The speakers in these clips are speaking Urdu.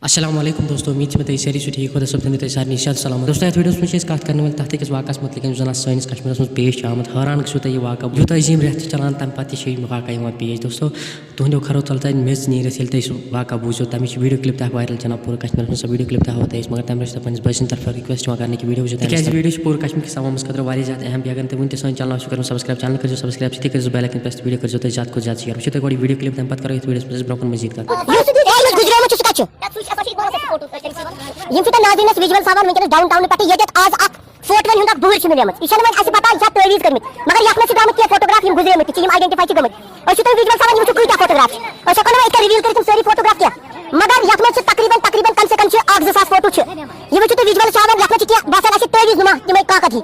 السلام علیکم دوستو امید میں ساری ٹھیک خدا صبح دن سارے شاد سلامت دوستو ات ویڈیوس میں کت کرنے والے تک أکس واقعہ متعلق زن سٲنِس کشمیرس من پیش آمت حیران گژھِو تُہۍ یہِ واقعہ یوٗتاہ عظیٖم رٮ۪تھ چھِ چلان تَمہِ پتہٕ تہِ چھِ یہِ واقعہ یِوان پیش دوستو تُہنٛدیو خرو تل تانۍ میٚژ نیٖرِتھ ییٚلہِ تُہۍ سُہ واقعہ بوٗزِو تَمِچ ویٖڈیو کلپ تہِ وایرل چلان پوٗرٕ کشمیرس منٛز سۄ ویٖڈیو کلپ تہِ ہاوو تۄہہِ أسۍ مگر تَمہِ برٛونٛہہ چھِ پنٛنِس بٲے سٕنٛدِ طرفہٕ رِکویسٹ یِوان کرنہٕ کہِ ویٖڈیو وٕچھِو تِکیٛازِ ویٖڈیو چھِ پوٗرٕ کشمیٖر کِس عوامس خٲطرٕ واریاہ زیادٕ اہم بیٚیہِ اگر نہٕ تُہۍ وٕنہِ تہِ سٲنۍ چنل آسِو کٔرمٕژ سبسکرایب چنل کٔرزیو سبسکرایب سۭتی کٔرزیو بیل آیکن پرٛٮ۪س تہٕ ویٖڈیو کٔرزیو تُہۍ زیادٕ کھۄتہٕ زیادٕ شیر وٕچھِو تُہۍ گۄڈٕ یہِ ویٖڈیو کلپ تَمہِ پتہٕ کرو یتھ ویٖڈیوس منٛز أسۍ برونٛہہ کُن مزیٖد کتھ ناظرین ویجول سامان ونکس ڈاؤن ٹاؤن پہ یہ آز فوٹون ہند بہر ملے یہ ویسے پتہ یہ تعویز کرمت مگر یہ درامت کی فوٹوگراف گزرے آئیڈینٹیفائی گمت ویجول سامان یہ کتیا فوٹوگراف ہکو نا ریویل کر ساری فوٹوگراف کی مگر یہ تقریباً کم سے کم 8-2 فوٹو یہ وچو تھی ویجول سامان یہ باسان تعویز نما تم کاکد ہی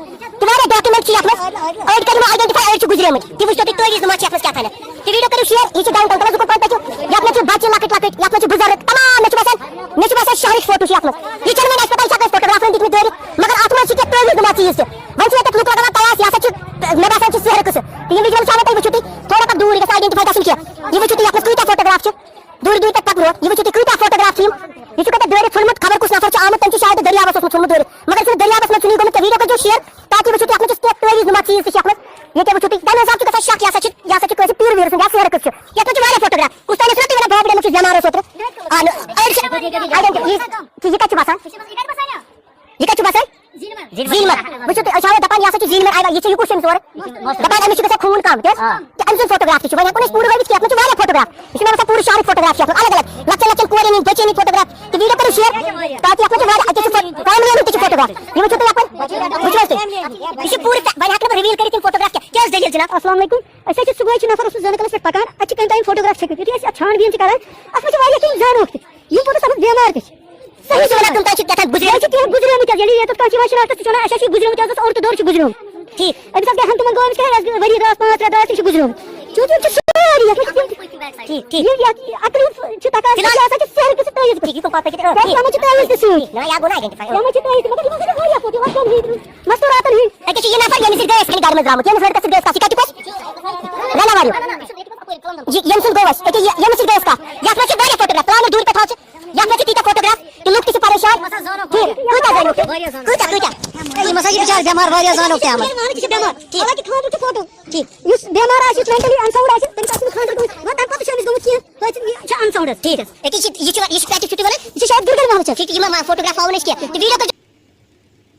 ڈاکومنٹ یہ آئیڈینٹیفائی گزرے تھی وچو تھی تعویز نما کیا تھا ویڈیو کرو شیئر یہ ڈاؤن ٹاؤن پہ پکو یہ بچے لکٹ لکٹ یہ بزرگ تمام مے باسان شہرک فوٹو یہ پتہ فوٹوگرافر دت دٲرِتھ مگر ات منٛز تعویز نما چیز تہِ وۄنۍ چھِ لُکھ لگان قیاس یہ مے باسان سحر قصہٕ تہٕ یِم ویجول سامان تُہۍ وٕچھِو تُہۍ تھوڑا پتہٕ دوٗر گژھِ آئیڈینٹیفائی گژھُن کینٛہہ یہ وٕچھِو تُہۍ یتھ منٛز کۭتیاہ فوٹوگراف چھِ دوٗرِ دوٗرِ پٮ۪ٹھ برونٛٹھ یہ وٕچھِو تُہۍ کۭتیاہ فوٹوگراف چھِ یہ کتہِ دٲرِتھ ژھُنمُت خبر کُس نفر چھُ آمُت تٔمۍ چھُ شاید دٔریاوس اوسمُت ژھُنمُت دٲرِتھ مگر سُہ دٔریاوس منٛز چھُنہٕ گوٚمُت تہٕ ویڈیو کٔرزیو شیر تاکہِ وٕچھِو تُہۍ اتھ منٛز چھِ تعویز نما چیز تہِ چھِ اتھ منٛز ییٚتہِ وٕچھِو تُہۍ تمہِ حساب چھُ گژھان شک یہ چھِ کٲنٛسہِ پیٖر ویٖر سٕنٛز یا سحر قصہٕ چھُ یتھ منٛز چھِ واریاہ فوٹوگراف کُس تانۍ ٲسۍ تُہۍ ونان بابا ڈیمس چھُ بٮ۪مار اوس اوترٕ یہ کتہِ چھُ باسان یہ کتہِ چھُ باسان زیٖنمر وٕچھِو تُہۍ أسۍ ہاوو دپان یہ زیٖنمر آیلا یہ یہِ کُس چھُ أمِس اورٕ دپان أمِس چھُ گژھان خوٗن کم تہِ أمۍ سُنٛد فوٹوگراف تہِ چھُ وۄنۍ ہٮ۪کو نہٕ أسۍ پوٗرٕ ہٲوِتھ کینٛہہ اتھ منٛز چھُ واریاہ فوٹوگراف یہ چھُ مےٚ باسان پوٗرٕ شہرٕکۍ فوٹوگراف چھِ اتھ منٛز الگ الگ لۄکچن کورٮ۪ن ہٕنٛدۍ بچن ہٕنٛدۍ فوٹوگراف تہٕ ویڈیو کٔرِو شیر تاکہِ اتھ منٛز چھُ واریاہ فیملی ہُنٛد تہِ چھُ فوٹوگراف یہ وٕچھِو تُہۍ یپٲرۍ وٕچھِو حظ تُہۍ یہ چھُ پوٗرٕ وۄنۍ ہٮ۪کہٕ بہٕ رِویٖل کٔرِتھ یِم فوٹوگراف کیٛاہ ٲس دٔلیٖل جِناب السلام علیکم أسۍ حظ چھِ صُبحٲے نفر اوس زٲنہٕ کلس پٮ۪ٹھ پکان اَتہِ چھِ کٔمۍ تانۍ فوٹوگراف چھٔکمٕتۍ یُتھُے أسۍ اَتھ چھان بیٖن چھِ کران اَتھ منٛز چھِ واریاہ کینٛہہ زانوکھ تہِ یِم فوٹو سبق بٮ۪مار تہِ چھِ صحیح چھُ ونان تِم تانۍ چھِ کیٛاہ تانۍ گُزریمٕتۍ چھِ کینٛہہ گُزریمٕتۍ حظ ییٚلہِ ییٚتٮ۪تھ کانٛہہ چھِ یِوان شناختس تہِ چھِ ونان اَسہِ حظ چھِ گُزریمٕتۍ حظ اوٚڑ تہٕ دوٚر چھُ گُزریومُت ٹھیٖک أمِس حظ گٔے ہن تِمن گامَس کیٛاہ حظ ؤری راتھ 5-3 دۄہ تہِ چھِ گُزریومُت چوٗنٛکہِ یِم چھِ سٲری یَتھ منٛز ٹھیٖک عقلی چھِ تَکان یہِ ہسا چھِ سحر قصہٕ تعویز ٹھیٖک یہِ کُن پتہٕ پٔکِتھ یَتھ منٛز چھِ تعویز تہِ سۭتۍ نہ یا گوٚو نا آئیڈینٹیفائی یَتھ منٛز چھِ تعویز تہِ مگر یِمن چھِ واریاہ فوٹو یِوان کَم ہِنٛدۍ مستوٗراتن ہِنٛدۍ أکیٛاہ چھِ یہِ نفر ییٚمِس سۭتۍ گٔے أسۍ کھنہِ گرِ منٛز درٛامُت ییٚمِس لڑکس سۭتۍ گٔے أسۍ کتھ یہِ کتیُک اوس رناواریُک ییٚمہِ سُنٛد گوٚو اَسہِ أکیٛاہ ییٚمِس سۭتۍ گٔے أسۍ کتھ یتھ منٛز چھِ واریاہ فوٹوگراف ترٛاونہٕ دوٗرِ پٮ۪ٹھ حظ چھِ یتھ منٛز چھِ تیٖتیاہ فوٹوگراف تہِ لُکھ تہِ چھِ پریشان ٹھیٖک کۭتیاہ زٲنِکھ کۭتیاہ یِم ہسا چھِ بِچارٕ بٮ۪مار واریاہ زانُک تہِ آمُت یہِ چھِ بٮ۪مار حالانکہِ خانٛدرُک چھُ فوٹو ٹھیک یُس بٮ۪مار آسہِ یُس مینٹلی انساوُنٛڈ آسہِ تٔمِس آسہِ نہٕ خانٛدر گوٚمُت مگر تمہِ پتہٕ چھُ أمِس گوٚمُت کینٛہہ توتہِ یہِ چھِ انساوُنٛڈ حظ ٹھیٖک حظ أکیٛاہ چھِ یہِ چھُ کتیُک چھُو تُہۍ ونان یہِ چھِ شاید گُلگرگ محمد ٹھیٖک یِمن فوٹوگراف ہاوو نہٕ أسۍ کینٛہہ تہٕ ویٖڈیو کٔرزیو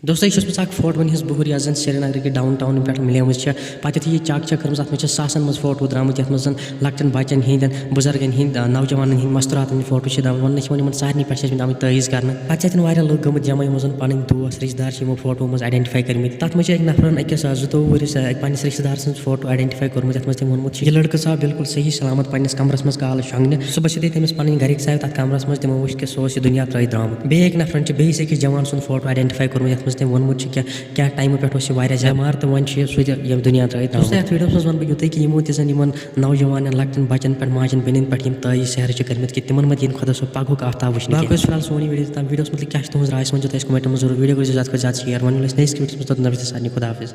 دوستو یہ اکھ فوٹوَن ہٕنٛز بُہر یۄس زن سرینگرٕ کہِ ڈاوُن ٹاوُن پٮ۪ٹھ مِلیمٕژ چھےٚ پتہٕ یُتھُے یہِ چک چک کٔرمٕژ اتھ منٛز چھِ ساسن منٛز فوٹو درٛامٕتۍ یتھ منٛز زن لۄکٹٮ۪ن بچن ہٕنٛدٮ۪ن بُزرگن ہٕنٛدۍ نوجوانن ہٕنٛدۍ مستوٗراتن ہٕنٛدۍ فوٹو چھِ وننہٕ چھِ یِمن سارنٕے پٮ۪ٹھ چھِ ٲسمٕتۍ آمٕتۍ تعویز کرنہٕ پتہٕ چھِ اتٮ۪ن واریاہ لُکھ گٔمٕتۍ جمع یِمو زن پنٕنۍ دوس رشتہٕ دار چھِ یِمو فوٹو منٛز آئیڈینٹِفائی کٔرمٕتۍ تتھ منٛز چھِ أکۍ نفرن أکِس 22 ؤرِس پننِس رشتہٕ دار سٕنٛز فوٹو آئیڈینٹِفائی کوٚرمُت یتھ منٛز تٔمۍ ووٚنمُت چھُ یہِ لڑکہٕ ژاو بِلکُل صحیح سلامت پننِس کمرس منٛز کالہٕ شۄنٛگنہِ صُبحس یُتھُے تٔمِس پنٕنۍ گرِکۍ ژاو تتھ کمرس منٛز تِمو وٕچھ کہِ سُہ اوس یہِ دُنیا ترٲوِتھ درٛامُت بیٚیہِ أکۍ نفرن چھِ بیٚیِس أکِس جوان سُنٛد فوٹو آئیڈینٹِفائی کوٚرمُت یتھ منٛز تٔمۍ ووٚنمُت چھُ کیٛاہ ٹایمہٕ پٮ۪ٹھ اوس یہِ واریاہ بٮ۪مار تہٕ وۄنۍ چھُ سُہ تہِ ییٚمہِ دُنیا ترٲوِتھ درٛامُت یتھ ویٖڈیوس منٛز ونہٕ بہٕ یُتُے کہِ یِمو تہِ زن یِمن نوجوانن لۄکٹٮ۪ن بچن پٮ۪ٹھ ماجٮ۪ن بیٚنٮ۪ن پٮ۪ٹھ یِم تعویز سحر چھِ کٔرمٕتۍ کہِ تِمن منٛز یِن خۄدا صٲب پگہُک آفتاب وٕچھنہٕ باقٕے اوس فِلحال سون یہِ ویٖڈیو تام ویٖڈیوس متعلق کیٛاہ چھِ تُہٕنٛز راے سوٗنٛچِو تُہۍ اَسہِ کومنٹن منٛز ضروٗر ویٖڈیو کٔرِزیو زیادٕ کھۄتہٕ زیادٕ شیر وۄنۍ مِلو أسۍ نٔیِس ویٖڈیوس منٛز توٚتام چھِ سارنٕے خۄدا حافظ